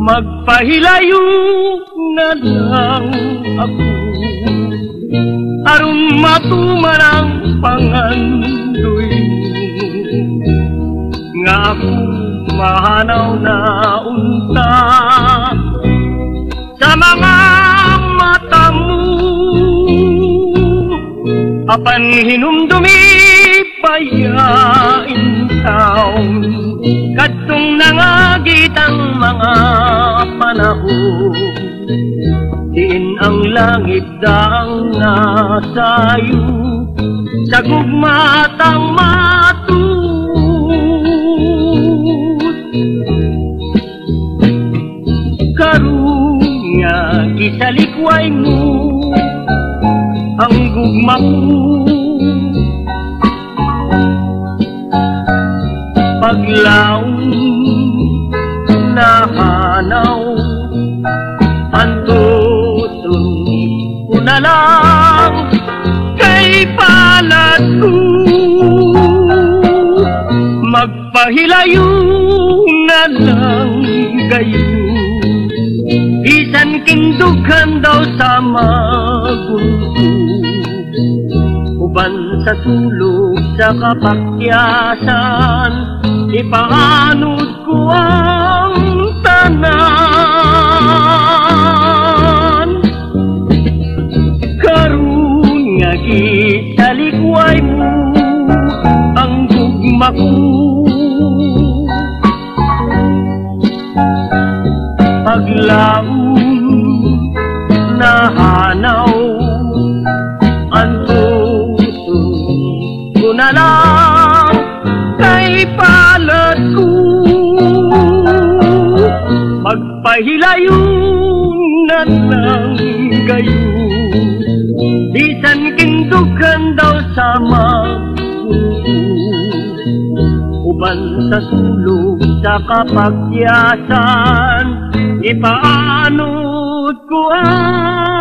Magpahilayo na lang ako aron matumarang pangandoy nga ako mahanaw na unta sa mga mata mo apan hinumdumi payain taon kadtong nangagit ang mga panahon diin ang langit daang nasayo sa gugmatang matut karunya kisalikway mo ang gugma mo paglaong nahanaw antutun ko na lang kay palad ko magpahilayo na lang kayo bisan kindughan daw sa magunto uban sa tulog sa kapakyasan ipaanod ko ang tanan karon nga gitalikway mo ang gugma ko paglaon nahanaw antutun ko na lang kay palad ko magpahilayo na lang kayo bisan kindughan daw sa magunto uban sa sulog sa kapagyasan ipaanod ko ang